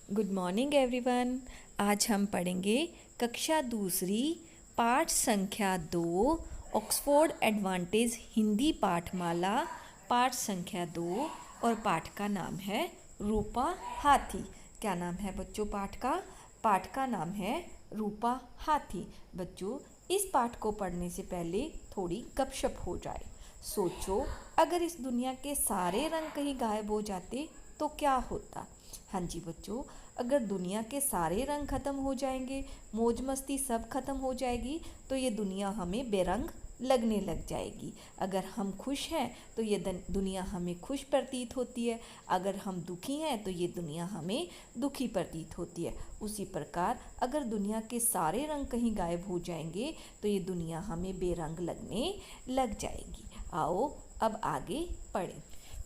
Good morning everyone. आज हम पढ़ेंगे कक्षा दूसरी पाठ संख्या 2 ऑक्सफोर्ड एडवांटेज हिंदी पाठमाला पाठ संख्या 2 और पाठ का नाम है रूपा हाथी। क्या नाम है बच्चों पाठ का? पाठ का नाम है रूपा हाथी। बच्चों इस पाठ को पढ़ने से पहले थोड़ी गपशप हो जाए। सोचो अगर इस दुनिया के सारे रंग कहीं गायब हो जाते तो क्या होता? हाँ जी बच्चों, अगर दुनिया के सारे रंग ख़त्म हो जाएंगे, मौज मस्ती सब ख़त्म हो जाएगी, तो ये दुनिया हमें बेरंग लगने लग जाएगी। अगर हम खुश हैं तो ये दुनिया हमें खुश प्रतीत होती है, अगर हम दुखी हैं तो ये दुनिया हमें दुखी प्रतीत होती है। उसी प्रकार अगर दुनिया के सारे रंग कहीं गायब हो जाएंगे तो ये दुनिया हमें बेरंग लगने लग जाएगी। आओ अब आगे पढ़ें।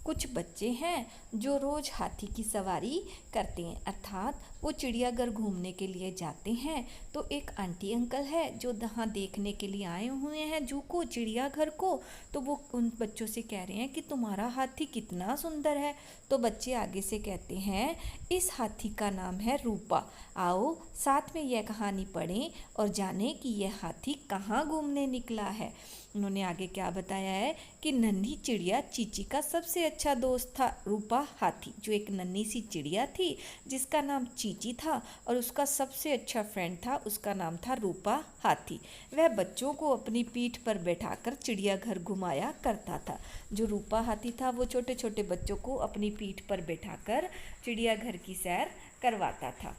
कुछ बच्चे हैं जो रोज़ हाथी की सवारी करते हैं, अर्थात वो चिड़ियाघर घूमने के लिए जाते हैं। तो एक आंटी अंकल है जो यहाँ देखने के लिए आए हुए हैं जू को, चिड़ियाघर को। तो वो उन बच्चों से कह रहे हैं कि तुम्हारा हाथी कितना सुंदर है। तो बच्चे आगे से कहते हैं इस हाथी का नाम है रूपा। आओ साथ में यह कहानी पढ़ें और जानें कि यह हाथी कहाँ घूमने निकला है। उन्होंने आगे क्या बताया है कि नन्ही चिड़िया चीची का सबसे अच्छा दोस्त था रूपा हाथी। जो एक नन्ही सी चिड़िया थी जिसका नाम चीची था और उसका सबसे अच्छा फ्रेंड था, उसका नाम था रूपा हाथी। वह बच्चों को अपनी पीठ पर बैठाकर चिड़ियाघर घुमाया करता था। जो रूपा हाथी था वो छोटे छोटे बच्चों को अपनी पीठ पर बैठाकर चिड़ियाघर की सैर करवाता था।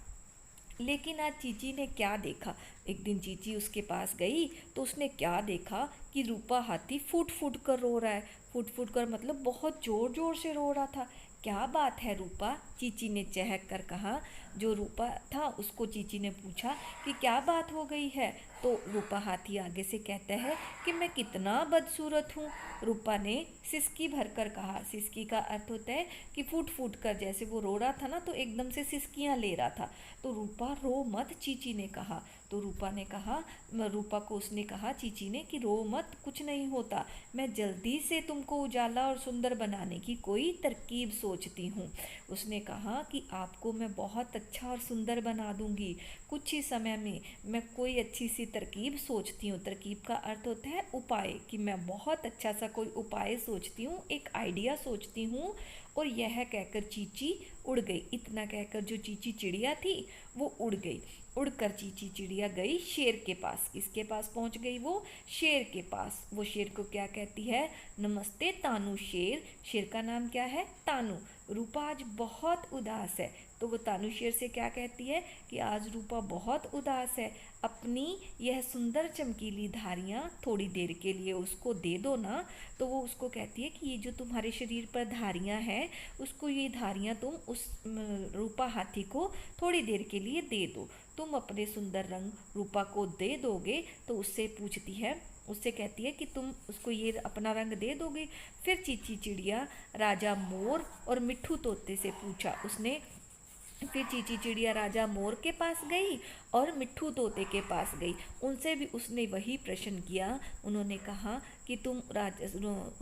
लेकिन आज चीची ने क्या देखा? एक दिन चीची उसके पास गई तो उसने क्या देखा कि रूपा हाथी फूट फूट कर रो रहा है। फूट फूट कर मतलब बहुत ज़ोर ज़ोर से रो रहा था। क्या बात है रूपा? चीची ने चहक कर कहा। जो रूपा था उसको चीची ने पूछा कि क्या बात हो गई है। तो रूपा हाथी आगे से कहता है कि मैं कितना बदसूरत हूँ। रूपा ने सिसकी भरकर कहा। सिसकी का अर्थ होता है कि फूट फूट कर, जैसे वो रो रहा था ना तो एकदम से सिसकियाँ ले रहा था। तो रूपा रो मत, चीची ने कहा। तो रूपा को उसने कहा चीची ने कि रो मत, कुछ नहीं होता। मैं जल्दी से तुमको उजाला और सुंदर बनाने की कोई तरकीब सोचती हूँ। उसने कहा कि आपको मैं बहुत अच्छा और सुंदर बना दूंगी। कुछ ही समय में मैं कोई अच्छी सी तरकीब सोचती हूँ। तरकीब का अर्थ होता है उपाय, कि मैं बहुत अच्छा सा कोई उपाय सोचती हूँ, एक आइडिया सोचती हूँ। और यह कहकर चीची उड़ गई। इतना कहकर जो चीची चिड़िया थी वो उड़ गई। उड़कर चीची चिड़िया गई शेर के पास। किसके पास पहुंच गई वो? शेर के पास। वो शेर को क्या कहती है? नमस्ते तानू शेर। शेर का नाम क्या है? तानू। रूपा आज बहुत उदास है। तो वो तानू शेर से क्या कहती है कि आज रूपा बहुत उदास है, अपनी यह सुंदर चमकीली धारियाँ थोड़ी देर के लिए उसको दे दो ना। तो वो उसको कहती है कि ये जो तुम्हारे शरीर पर धारियाँ हैं, उसको ये धारियाँ तुम उस रूपा हाथी को थोड़ी देर के लिए दे दो। तुम अपने सुंदर रंग रूपा को दे दोगे? तो उससे पूछती है, उससे कहती है कि तुम उसको ये अपना रंग दे दोगे? फिर चीची चिड़िया राजा मोर और मिट्ठू तोते से पूछा उसने। फिर चीची चिड़िया राजा मोर के पास गई और मिट्ठू तोते के पास गई। उनसे भी उसने वही प्रश्न किया। उन्होंने कहा कि तुम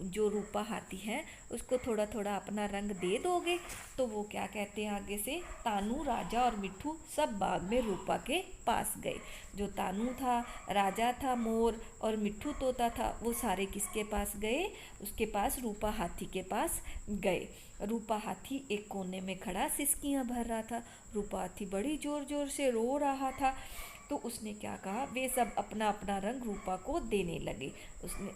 जो रूपा हाथी है उसको थोड़ा थोड़ा अपना रंग दे दोगे? तो वो क्या कहते हैं आगे से, तानू राजा और मिट्ठू सब बाग में रूपा के पास गए। जो तानू था, राजा था मोर और मिट्ठू तोता था, वो सारे किसके पास गए? उसके पास, रूपा हाथी के पास गए। रूपा हाथी एक कोने में खड़ा सिसकियां भर रहा था। रूपा हाथी बड़ी जोर जोर से रो रहा था। तो उसने क्या कहा, वे सब अपना अपना रंग रूपा को देने लगे।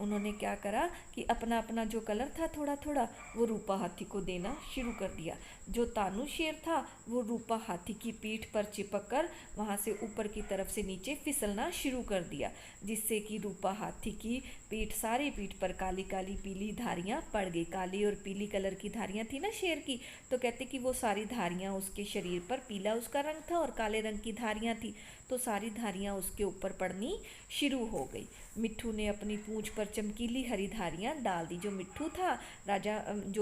उन्होंने क्या करा कि अपना अपना जो कलर था थोड़ा थोड़ा वो रूपा हाथी को देना शुरू कर दिया। जो तानू शेर था वो रूपा हाथी की पीठ पर चिपक कर वहाँ से ऊपर की तरफ से नीचे फिसलना शुरू कर दिया, जिससे कि रूपा हाथी की सारी पीठ पर काली काली पीली धारियाँ पड़ गई। काली और पीली कलर की धारियाँ थी ना शेर की, तो कहते कि वो सारी धारियाँ उसके शरीर पर, पीला उसका रंग था और काले रंग की धारियाँ थी, तो सारी धारियाँ उसके ऊपर पड़नी शुरू हो गई। मिट्ठू ने अपनी पूंछ पर चमकीली हरी धारियाँ डाल दी। जो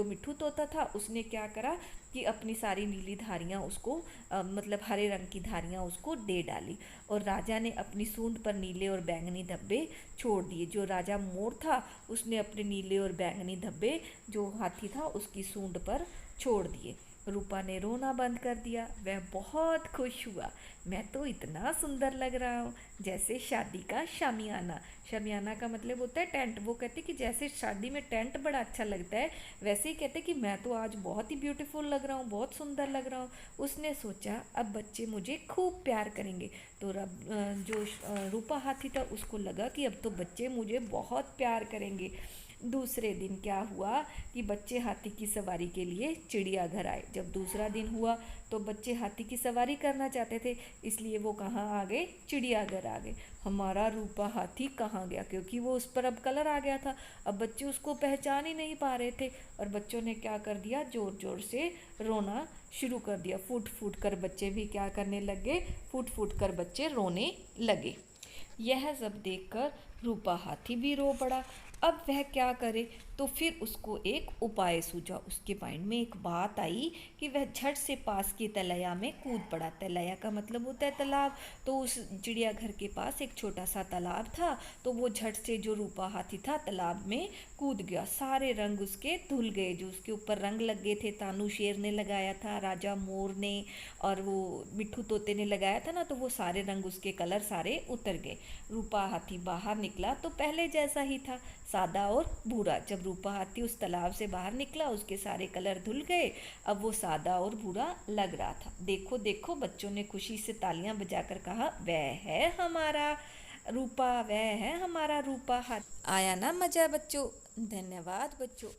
मिट्ठू तोता था उसने क्या करा कि अपनी सारी नीली धारियाँ उसको मतलब हरे रंग की धारियाँ उसको दे डाली। और राजा ने अपनी सूंड पर नीले और बैंगनी धब्बे छोड़ दिए। जो राजा मोर था उसने अपने नीले और बैंगनी धब्बे जो हाथी था उसकी सूंड पर छोड़ दिए। रूपा ने रोना बंद कर दिया। वह बहुत खुश हुआ। मैं तो इतना सुंदर लग रहा हूँ, जैसे शादी का शामियाना। शामियाना का मतलब होता है टेंट। वो कहते कि जैसे शादी में टेंट बड़ा अच्छा लगता है, वैसे ही कहते कि मैं तो आज बहुत ही ब्यूटीफुल लग रहा हूँ, बहुत सुंदर लग रहा हूँ। उसने सोचा अब बच्चे मुझे खूब प्यार करेंगे। तो जो रूपा हाथी था उसको लगा कि अब तो बच्चे मुझे बहुत प्यार करेंगे। दूसरे दिन क्या हुआ कि बच्चे हाथी की सवारी के लिए चिड़ियाघर आए। जब दूसरा दिन हुआ तो बच्चे हाथी की सवारी करना चाहते थे, इसलिए वो कहाँ आ गए, चिड़ियाघर आ गए। हमारा रूपा हाथी कहाँ गया, क्योंकि वो उस पर अब कलर आ गया था। अब बच्चे उसको पहचान ही नहीं पा रहे थे और बच्चों ने क्या कर दिया, ज़ोर ज़ोर से रोना शुरू कर दिया। फूट फूट कर बच्चे भी क्या करने लगे, फूट फूट कर बच्चे रोने लगे। यह सब देखकर रूपा हाथी भी रो पड़ा। अब वह क्या करे, तो फिर उसको एक उपाय सूझा। उसके माइंड में एक बात आई कि वह झट से पास की तलैया में कूद पड़ा। तलैया का मतलब होता है तालाब। तो उस चिड़ियाघर के पास एक छोटा सा तालाब था, तो वो झट से जो रूपा हाथी था तालाब में कूद गया। सारे रंग उसके धुल गए, जो उसके ऊपर रंग लग गए थे, तानू शेर ने लगाया था, राजा मोर ने और वो मिट्ठू तोते ने लगाया था ना, तो वो सारे रंग उसके कलर सारे उतर गए। रूपा हाथी बाहर निकला तो पहले जैसा ही था, सादा और भूरा। जब रूपा हाथी उस तालाब से बाहर निकला उसके सारे कलर धुल गए, अब वो सादा और भूरा लग रहा था। देखो देखो, बच्चों ने खुशी से तालियां बजाकर कहा, वह है हमारा रूपा, वह है हमारा रूपा हाथी। आया ना मजा बच्चों? धन्यवाद बच्चों।